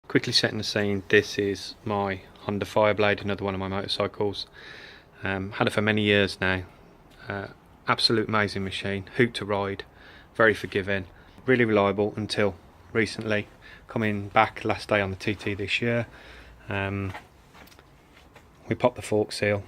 quickly setting the scene, this is my Honda Fireblade, another one of my motorcycles. Had it for many years now. Absolute amazing machine, hoot to ride, very forgiving, really reliable until recently. Coming back last day on the TT this year, we popped the fork seal.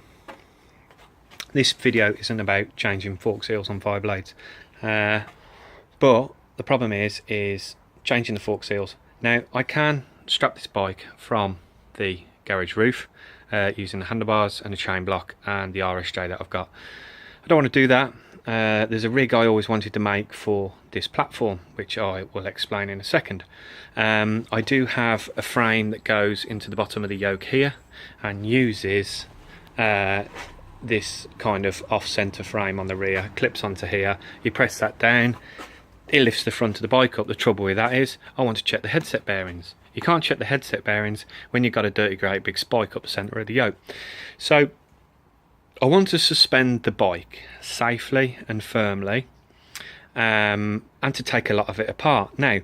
This video isn't about changing fork seals on Fireblades, but the problem is changing the fork seals. Now I can strap this bike from the garage roof using the handlebars and the chain block and the RSJ that I've got. I don't want to do that. There's a rig I always wanted to make for this platform, which I will explain in a second. I do have a frame that goes into the bottom of the yoke here and uses this kind of off-center frame on the rear, clips onto here. You press that down, it lifts the front of the bike up. The trouble with that is I want to check the headset bearings. You can't check the headset bearings when you've got a dirty great big spike up the center of the yoke. So I want to suspend the bike safely and firmly, and to take a lot of it apart. Now,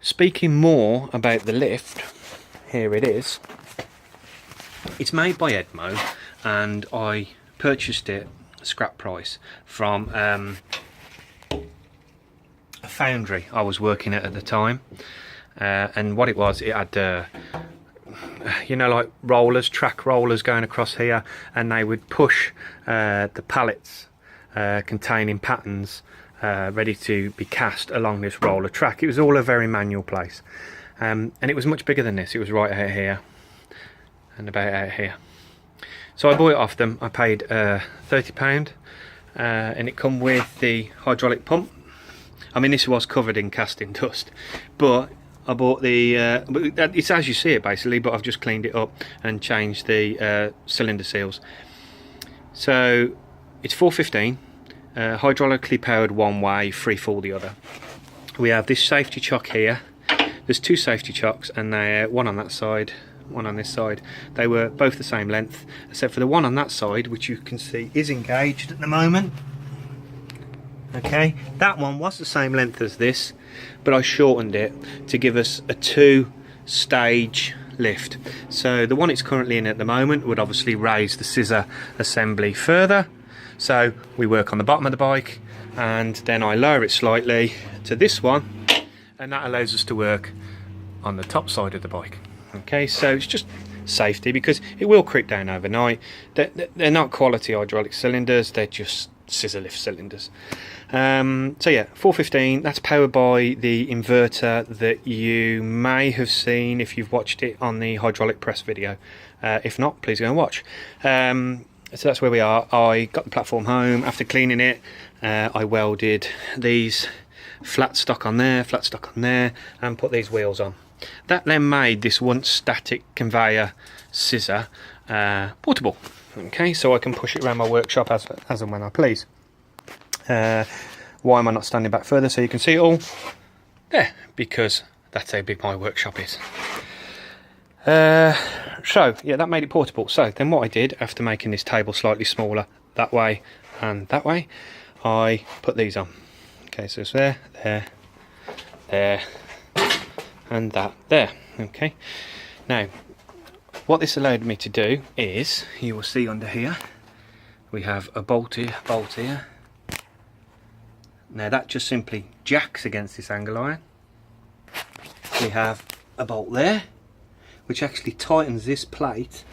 speaking more about the lift, here it is. It's made by Edmo, and I purchased it scrap price from a foundry I was working at the time. And what it was, it had you know, like rollers, track rollers going across here, and they would push the pallets containing patterns ready to be cast along this roller track. It was all a very manual place, and it was much bigger than this. It was right out here and about out here. So I bought it off them. I paid £30, and it come with the hydraulic pump. I mean, this was covered in casting dust, but I bought the, it's as you see it basically, but I've just cleaned it up and changed the cylinder seals. So it's 415, hydraulically powered one way, free fall the other. We have this safety chock here. There's two safety chocks, and they're one on that side, one on this side. They were both the same length, except for the one on that side, which you can see is engaged at the moment. Okay, that one was the same length as this, but I shortened it to give us a two-stage lift. So the one it's currently in at the moment would obviously raise the scissor assembly further. So we work on the bottom of the bike, and then I lower it slightly to this one, and that allows us to work on the top side of the bike. Okay, so it's just safety, because it will creep down overnight. They're not quality hydraulic cylinders, they're just scissor lift cylinders. So yeah, 415, that's powered by the inverter that you may have seen if you've watched it on the hydraulic press video. If not, please go and watch. So that's where we are. I got the platform home. After cleaning it, I welded these flat stock on there, and put these wheels on. That then made this once static conveyor scissor portable. Okay, so I can push it around my workshop as and when I please. Why am I not standing back further so you can see it all? There, because that's how big my workshop is. So yeah, that made it portable. So then what I did, after making this table slightly smaller that way and that way, I put these on. Okay, so it's there, and that there. Okay, now what this allowed me to do is, you will see under here, we have a bolt here. Now that just simply jacks against this angle iron. We have a bolt there, which actually tightens this plate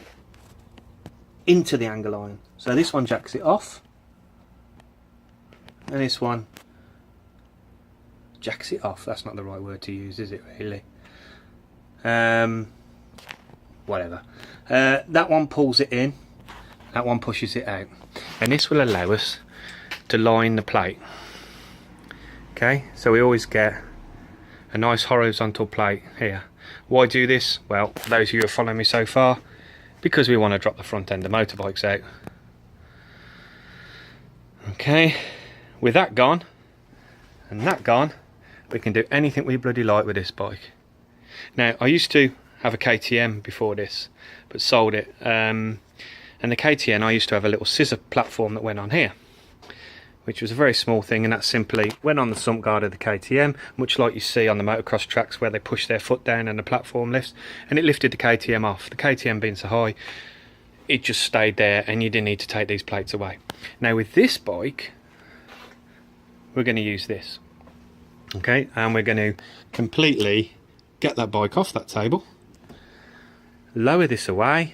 into the angle iron. So this one jacks it off, and this one jacks it off. That's not the right word to use, is it really? Whatever. That one pulls it in, that one pushes it out, and this will allow us to line the plate. Okay, so we always get a nice horizontal plate here. Why do this? Well, for those of you who have followed me so far, because we want to drop the front end of motorbikes out. Okay, with that gone and that gone, we can do anything we bloody like with this bike. Now, I used to have a KTM before this, but sold it. And the KTM, I used to have a little scissor platform that went on here. which was a very small thing, and that simply went on the sump guard of the KTM, much like you see on the motocross tracks where they push their foot down and the platform lifts, and it lifted the KTM off. The KTM being so high, it just stayed there, and you didn't need to take these plates away. Now with this bike, we're going to use this, okay, and we're going to completely get that bike off that table, lower this away,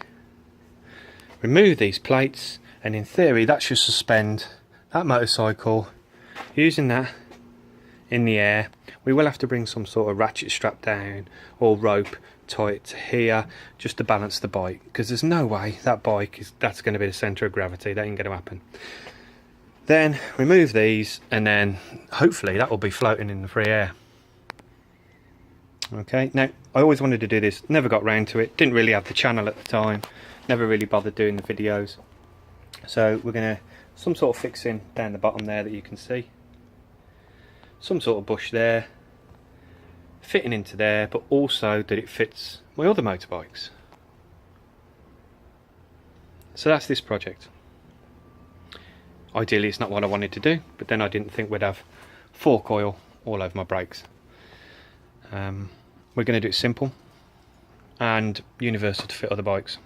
remove these plates, and in theory that should suspend that motorcycle using that in the air. We will have to bring some sort of ratchet strap down or rope, tie it to here just to balance the bike, because there's no way that's going to be the centre of gravity. That ain't going to happen. Then remove these, and then hopefully that will be floating in the free air. Okay, now I always wanted to do this, never got round to it, didn't really have the channel at the time, never really bothered doing the videos. So we're going to some sort of fixing down the bottom there that you can see, some sort of bush there fitting into there, but also that it fits my other motorbikes. So that's this project. Ideally it's not what I wanted to do, but then I didn't think we'd have fork oil all over my brakes. We're going to do it simple and universal to fit other bikes.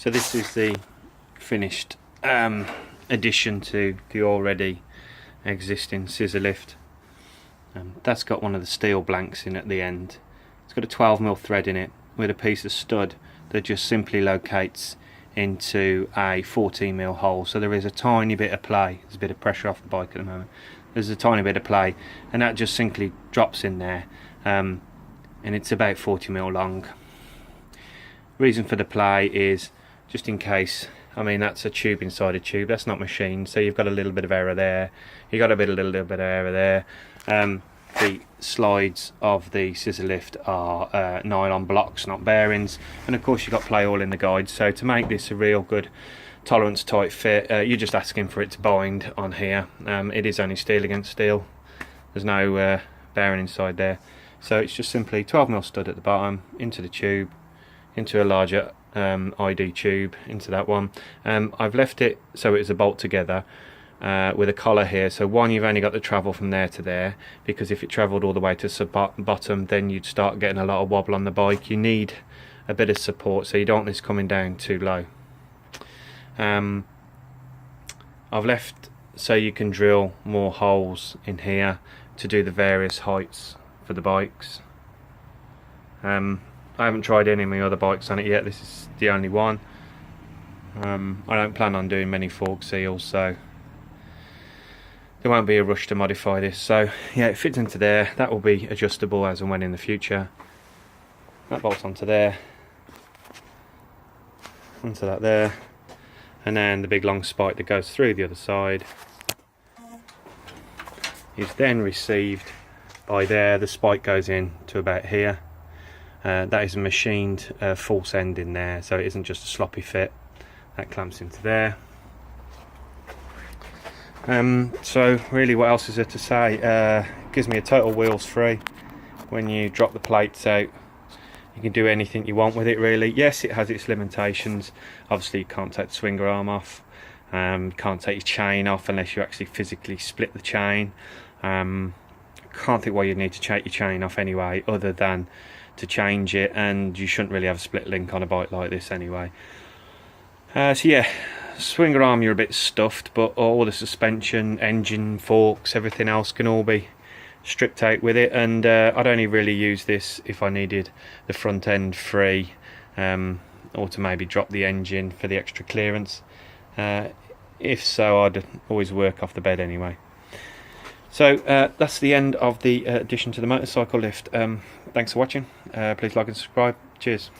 So this is the finished addition to the already existing scissor lift. That's got one of the steel blanks in at the end. It's got a 12mm thread in it with a piece of stud that just simply locates into a 14mm hole. So there is a tiny bit of play. There's a bit of pressure off the bike at the moment. There's a tiny bit of play, and that just simply drops in there, and it's about 40mm long. Reason for the play is just in case. I mean, that's a tube inside a tube, that's not machined, so you've got a little bit of error there, you've got a little bit of error there. The slides of the scissor lift are nylon blocks, not bearings, and of course you've got play all in the guide. So to make this a real good tolerance tight fit, you're just asking for it to bind on here. It is only steel against steel, there's no bearing inside there, so it's just simply 12mm stud at the bottom, into the tube, into a larger ID tube, into that one. I've left it so it's a bolt together with a collar here, so one, you've only got to travel from there to there, because if it travelled all the way to the bottom, then you'd start getting a lot of wobble on the bike. You need a bit of support, so you don't want this coming down too low. I've left so you can drill more holes in here to do the various heights for the bikes. I haven't tried any of my other bikes on it yet, this is the only one. I don't plan on doing many fork seals, so there won't be a rush to modify this. So yeah, it fits into there. That will be adjustable as and when in the future. That bolts onto there, onto that there, and then the big long spike that goes through the other side is then received by there. The spike goes in to about here. That is a machined false end in there, so it isn't just a sloppy fit. That clamps into there. So really, what else is there to say? Gives me a total wheels free. When you drop the plates out, you can do anything you want with it, really. Yes, it has its limitations. Obviously you can't take the swinger arm off, can't take your chain off unless you actually physically split the chain. Can't think why you'd need to take your chain off anyway, other than to change it, and you shouldn't really have a split link on a bike like this anyway. So yeah, swinger arm you're a bit stuffed, but all the suspension, engine, forks, everything else can all be stripped out with it. And I'd only really use this if I needed the front end free, or to maybe drop the engine for the extra clearance. If so, I'd always work off the bed anyway. So that's the end of the addition to the motorcycle lift. Thanks for watching. Please like and subscribe. Cheers.